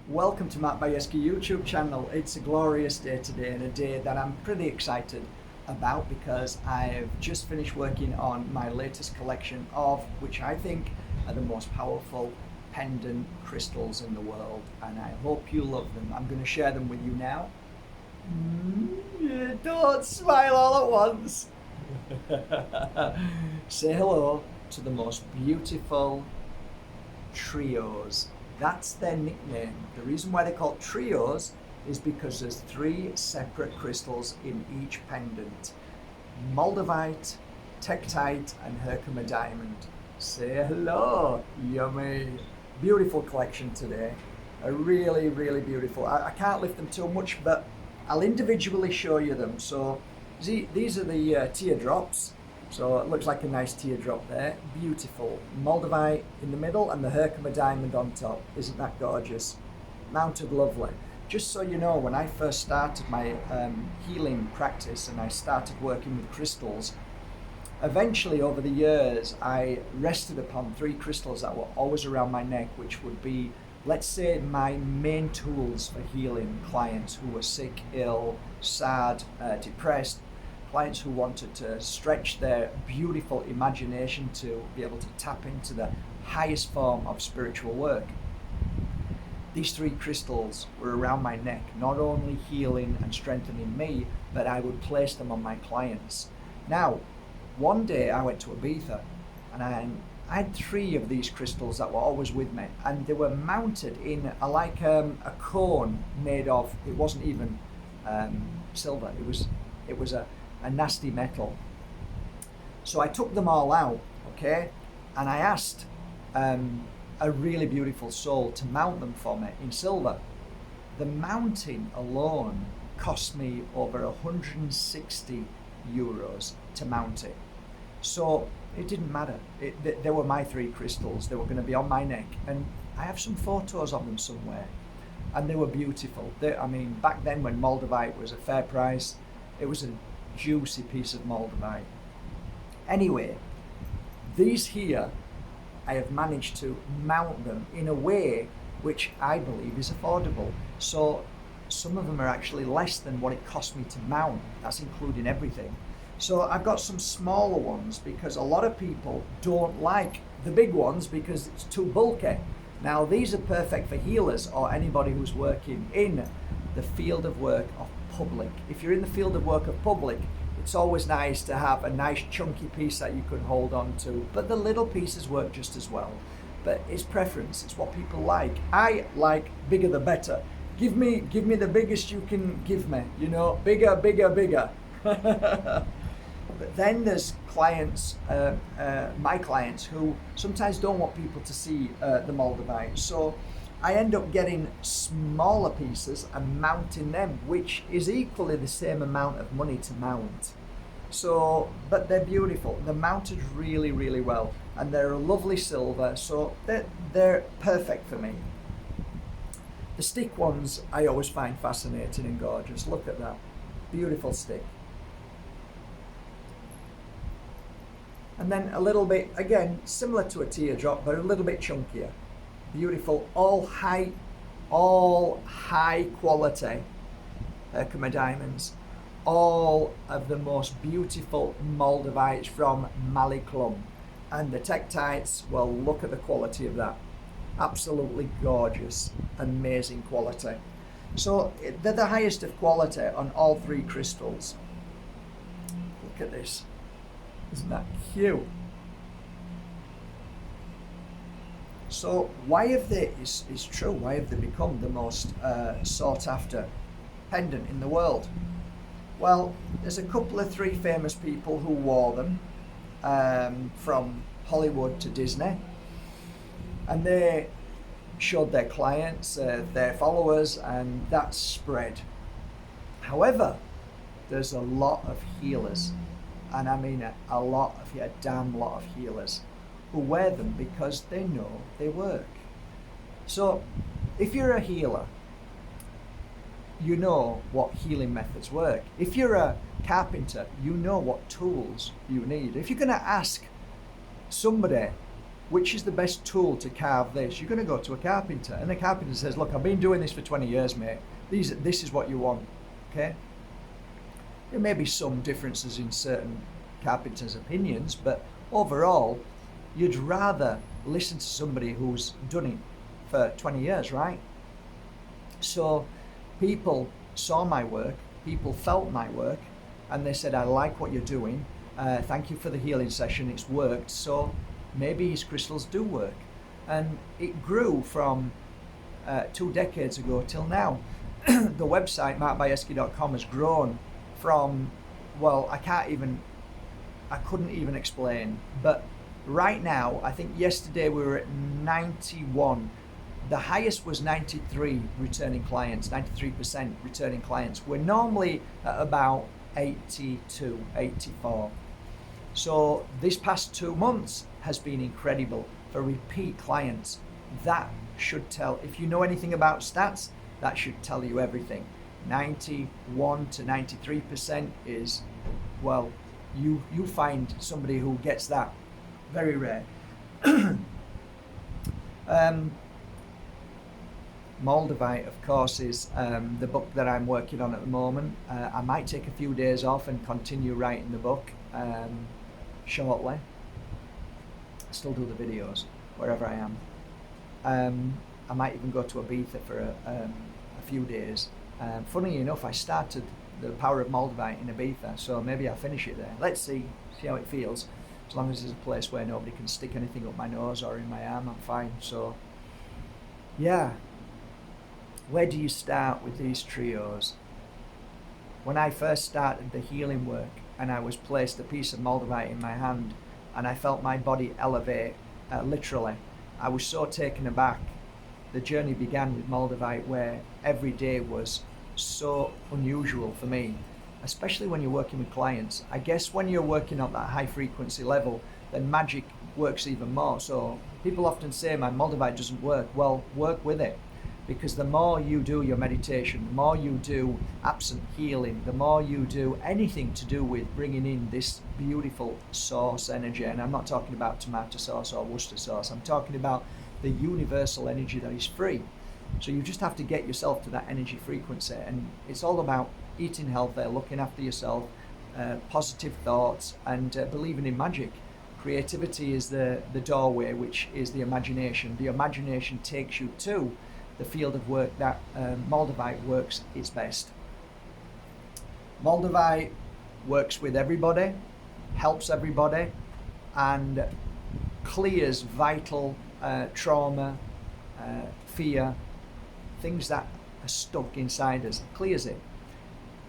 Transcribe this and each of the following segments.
Welcome to Matt Bayeski YouTube channel. It's a glorious day today and a day that I'm pretty excited about because I've just finished working on my latest collection of which I think are the most powerful pendant crystals in the world, and I hope you love them. I'm going to share them with you now. Don't smile all at once. Say hello to the most beautiful trios. That's their nickname. The reason why they're called trios is because there's three separate crystals in each pendant: Moldavite, Tektite, and Herkimer diamond. Say hello, yummy. Beautiful collection today. A really, really beautiful. I can't lift them too much, but I'll individually show you them. So see, these are the teardrops. So it looks like a nice teardrop there. Beautiful. Moldavite in the middle and the Herkimer diamond on top. Isn't that gorgeous? Mounted lovely. Just so you know, when I first started my healing practice and I started working with crystals, eventually over the years I rested upon three crystals that were always around my neck, which would be, let's say, my main tools for healing clients who were sick, ill, sad, depressed, clients who wanted to stretch their beautiful imagination to be able to tap into the highest form of spiritual work. These three crystals were around my neck, not only healing and strengthening me, but I would place them on my clients. Now, one day I went to Ibiza and I had three of these crystals that were always with me, and they were mounted in a cone made of, it wasn't even silver, it was a nasty metal. So I took them all out, okay, and I asked a really beautiful soul to mount them for me in silver. The mounting alone cost me over 160 euros to mount it. So it didn't matter. They were my three crystals. They were going to be on my neck, and I have some photos of them somewhere, and they were beautiful. Back then when Moldavite was a fair price, it was a juicy piece of Moldavite. Anyway, these here, I have managed to mount them in a way which I believe is affordable. So some of them are actually less than what it cost me to mount. That's including everything. So I've got some smaller ones because a lot of people don't like the big ones because it's too bulky. Now these are perfect for healers or anybody who's working in the field of work of public. If you're in the field of work of public, it's always nice to have a nice chunky piece that you can hold on to, but the little pieces work just as well. But it's preference, it's what people like. I like bigger the better. Give me the biggest you can give me, you know, bigger, bigger, bigger. But then there's clients, my clients, who sometimes don't want people to see the Moldavite. So I end up getting smaller pieces and mounting them, which is equally the same amount of money to mount. So, but they're beautiful. They're mounted really, really well, and they're a lovely silver, so they're perfect for me. The stick ones I always find fascinating and gorgeous. Look at that. Beautiful stick. And then a little bit, again, similar to a teardrop, but a little bit chunkier. Beautiful, all high quality Herkimer diamonds. All of the most beautiful Moldavites from Maliklum. And the Tektites, well, look at the quality of that. Absolutely gorgeous, amazing quality. So they're the highest of quality on all three crystals. Look at this. Isn't that cute? So why have they, is true, why have they become the most sought after pendant in the world? Well, there's a couple of three famous people who wore them, from Hollywood to Disney, and they showed their clients, their followers, and that spread. However, there's a lot of healers, and I mean a damn lot of healers who wear them because they know they work. So if you're a healer, you know what healing methods work. If you're a carpenter, you know what tools you need. If you're going to ask somebody which is the best tool to carve this? You're going to go to a carpenter, and the carpenter says, look, I've been doing this for 20 years, mate. This is what you want, okay? There may be some differences in certain carpenters' opinions, but overall, you'd rather listen to somebody who's done it for 20 years, right? So people saw my work, people felt my work, and they said, I like what you're doing. Thank you for the healing session, it's worked. So maybe his crystals do work. And it grew from 2 decades ago till now. The website, markbajeski.com, has grown from, well, I couldn't even explain. But right now, I think yesterday we were at 91. The highest was 93 returning clients, 93% returning clients. We're normally at about 82, 84. So this past 2 months has been incredible for repeat clients. That should tell, if you know anything about stats, that should tell you everything. 91 to 93% is, well, you find somebody who gets that. Very rare. Moldavite, of course, is the book that I'm working on at the moment. I might take a few days off and continue writing the book shortly. Still do the videos wherever I am. I might even go to Ibiza for a few days. Funny enough, I started the Power of Moldavite in Ibiza, so maybe I'll finish it there. Let's see how it feels. As long as there's a place where nobody can stick anything up my nose or in my arm, I'm fine. So, yeah. Where do you start with these trios? When I first started the healing work and I was placed a piece of Moldavite in my hand and I felt my body elevate, literally, I was so taken aback. The journey began with Moldavite, where every day was so unusual for me, especially when you're working with clients. I guess when you're working at that high frequency level, then magic works even more. So people often say my Moldavite doesn't work. Well, work with it, because the more you do your meditation, the more you do absent healing, the more you do anything to do with bringing in this beautiful source energy. And I'm not talking about tomato sauce or Worcester sauce. I'm talking about the universal energy that is free. So you just have to get yourself to that energy frequency. And it's all about eating healthy, looking after yourself, positive thoughts, and believing in magic. Creativity is the doorway, which is the imagination. The imagination takes you to the field of work that Moldavite works its best. Moldavite works with everybody, helps everybody, and clears vital trauma, fear, things that are stuck inside us, clears it.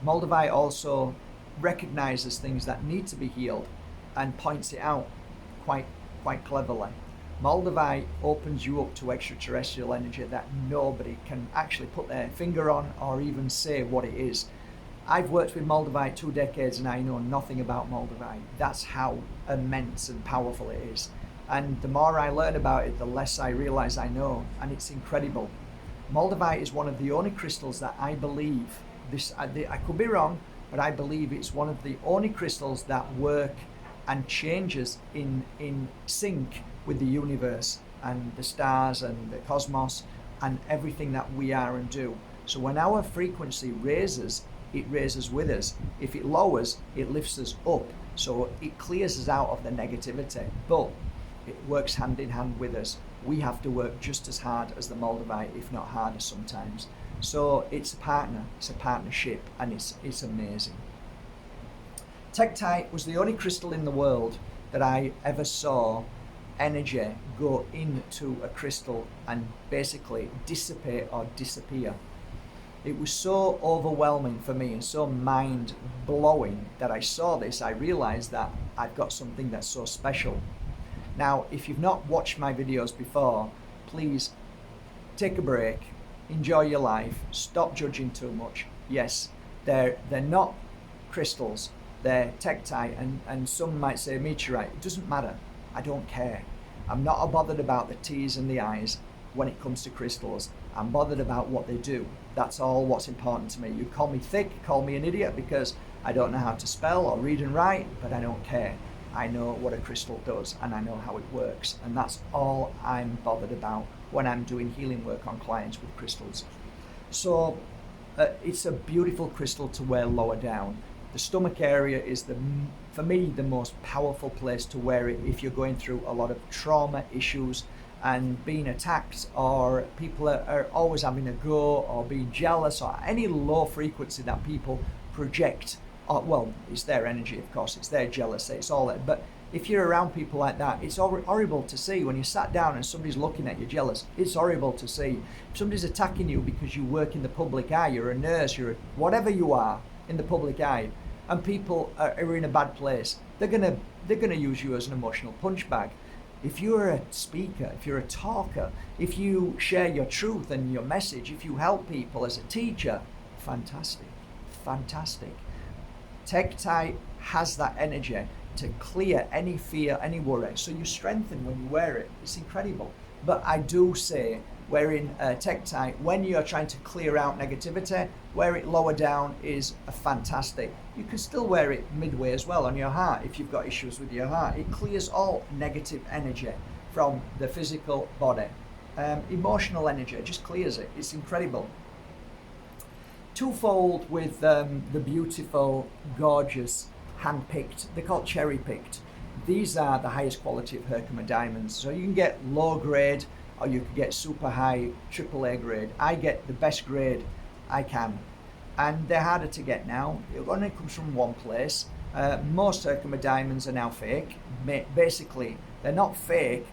Moldavite also recognizes things that need to be healed and points it out quite cleverly. Moldavite opens you up to extraterrestrial energy that nobody can actually put their finger on or even say what it is. I've worked with Moldavite 2 decades and I know nothing about Moldavite. That's how immense and powerful it is. And the more I learn about it, the less I realize I know, and it's incredible. Moldavite is one of the only crystals that I believe, I could be wrong, but I believe it's one of the only crystals that work and changes in sync with the universe and the stars and the cosmos and everything that we are and do. So when our frequency raises, it raises with us. If it lowers, it lifts us up. So it clears us out of the negativity, but it works hand in hand with us. We have to work just as hard as the Moldavite, if not harder sometimes. So it's a partner, it's a partnership, and it's amazing. Tektite was the only crystal in the world that I ever saw energy go into a crystal and basically dissipate or disappear. It was so overwhelming for me and so mind-blowing that I saw this. I realized that I've got something that's so special. Now, if you've not watched my videos before, please take a break, enjoy your life, stop judging too much. Yes, they're not crystals, they're tektite, and some might say meteorite. It doesn't matter. I don't care. I'm not bothered about the T's and the I's when it comes to crystals. I'm bothered about what they do. That's all what's important to me. You call me thick, call me an idiot because I don't know how to spell or read and write, but I don't care. I know what a crystal does and I know how it works. And that's all I'm bothered about when I'm doing healing work on clients with crystals. So it's a beautiful crystal to wear lower down. The stomach area is, for me, the most powerful place to wear it if you're going through a lot of trauma issues and being attacked, or people are always having a go, or being jealous, or any low frequency that people project. Well, it's their energy, of course, it's their jealousy, it's all that. But if you're around people like that, it's horrible to see. When you sat down and somebody's looking at you jealous, it's horrible to see. If somebody's attacking you because you work in the public eye, you're a nurse, whatever you are in the public eye, and people are in a bad place, they're gonna use you as an emotional punch bag. If you're a speaker, if you're a talker, if you share your truth and your message, if you help people as a teacher, fantastic, fantastic. Tektite has that energy to clear any fear, any worry. So you strengthen when you wear it. It's incredible. But I do say, wearing Tektite, when you're trying to clear out negativity, wear it lower down is fantastic. You can still wear it midway as well on your heart if you've got issues with your heart. It clears all negative energy from the physical body. Emotional energy, it just clears it. It's incredible. Twofold with the beautiful, gorgeous, hand-picked, they're called cherry-picked. These are the highest quality of Herkimer diamonds. So you can get low grade, or you can get super high AAA grade. I get the best grade I can. And they're harder to get now. It only comes from one place. Most Herkimer diamonds are now fake. Basically, they're not fake.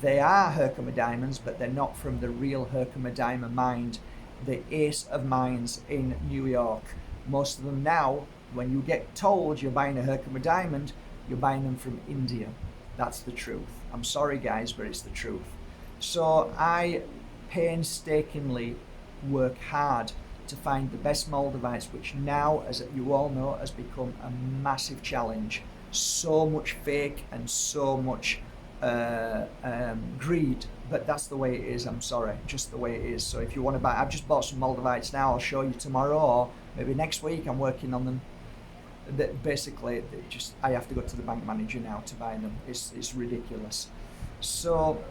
They are Herkimer diamonds, but they're not from the real Herkimer diamond mine, the Ace of Mines in New York. Most of them now, when you get told you're buying a Herkimer diamond, you're buying them from India. That's the truth. I'm sorry guys, but it's the truth. So I painstakingly work hard to find the best Moldavites, which now, as you all know, has become a massive challenge. So much fake and so much greed, but that's the way it is. I'm sorry, just the way it is. So if you want to buy, I've just bought some Moldavites now. I'll show you tomorrow or maybe next week. I'm working on them. Basically, I have to go to the bank manager now to buy them. It's ridiculous. So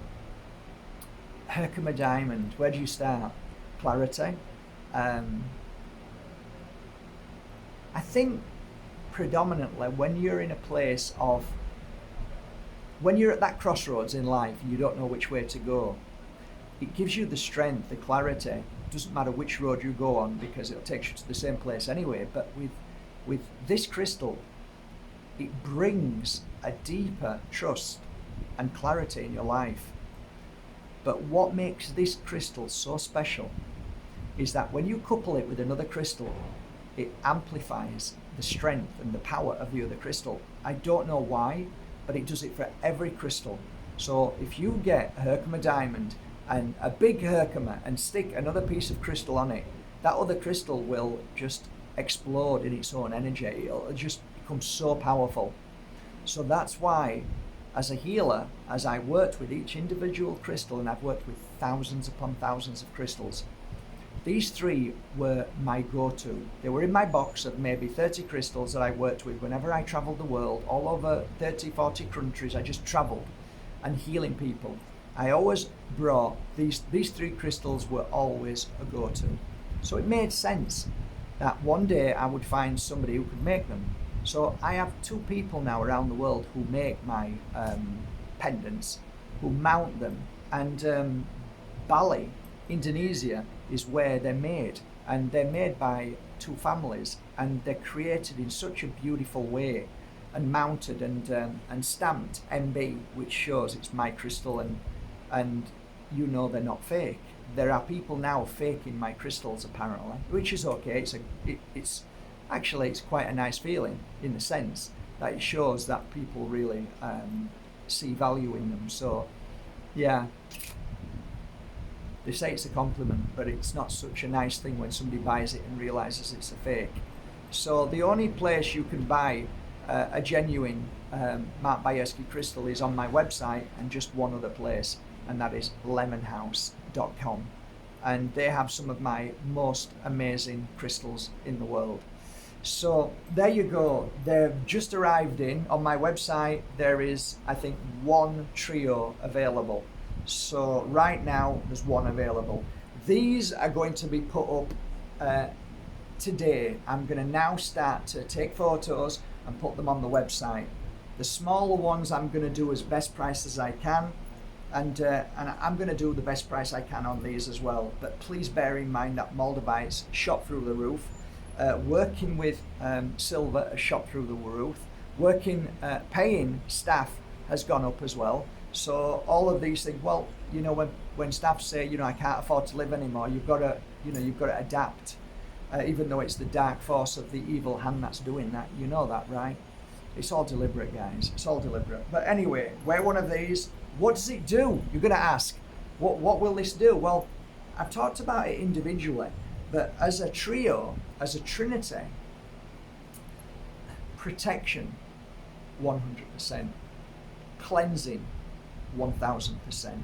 Herkimer diamond, where do you start? Clarity. I think predominantly when you're in a place of, when you're at that crossroads in life and you don't know which way to go, it gives you the strength, the clarity. It doesn't matter which road you go on because it'll take you to the same place anyway. But with this crystal, it brings a deeper trust and clarity in your life. But what makes this crystal so special is that when you couple it with another crystal, it amplifies the strength and the power of the other crystal. I don't know why, but it does it for every crystal. So if you get a Herkimer diamond and a big Herkimer and stick another piece of crystal on it, that other crystal will just explode in its own energy. It'll just become so powerful. So that's why, as a healer, as I worked with each individual crystal, and I've worked with thousands upon thousands of crystals, these three were my go-to. They were in my box of maybe 30 crystals that I worked with whenever I traveled the world, all over 30, 40 countries. I just traveled and healing people. I always brought these three crystals were always a go-to. So it made sense that one day I would find somebody who could make them. So I have 2 people now around the world who make my pendants, who mount them. And Bali, Indonesia, is where they're made. And they're made by 2 families. And they're created in such a beautiful way and mounted and stamped MB, which shows it's my crystal, and you know they're not fake. There are people now faking my crystals apparently, which is okay. It's actually, it's quite a nice feeling in the sense that it shows that people really see value in them. So yeah, they say it's a compliment, but it's not such a nice thing when somebody buys it and realizes it's a fake. So the only place you can buy a genuine Mark Bayersky crystal is on my website, and just one other place, and that is lemonhouse.com. And they have some of my most amazing crystals in the world. So there you go. They've just arrived in. On my website, there is, I think, one trio available. So right now, there's one available. These are going to be put up today. I'm going to now start to take photos and put them on the website. The smaller ones I'm going to do as best price as I can. And I'm going to do the best price I can on these as well. But please bear in mind that Moldavite's shot through the roof. Working with silver has shot through the roof. Paying staff has gone up as well. So all of these things, well, you know, when staff say, you know, I can't afford to live anymore, you've got to adapt. Even though it's the dark force of the evil hand that's doing that, you know that, right? It's all deliberate, guys. It's all deliberate. But anyway, wear one of these. What does it do? You're going to ask, what will this do? Well, I've talked about it individually, but as a trio, as a Trinity, protection, 100%. Cleansing, 1000%.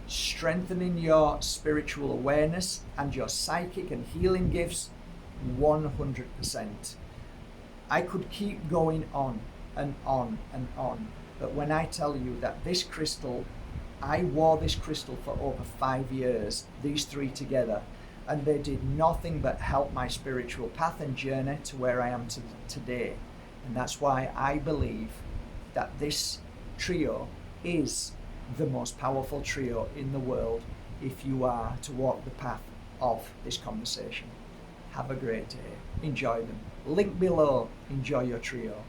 Strengthening your spiritual awareness and your psychic and healing gifts, 100%. I could keep going on and on and on, but when I tell you that this crystal, I wore this crystal for over 5 years, these three together, and they did nothing but help my spiritual path and journey to where I am today. And that's why I believe that this trio is the most powerful trio in the world if you are to walk the path of this conversation. Have a great day. Enjoy them. Link below. Enjoy your trio.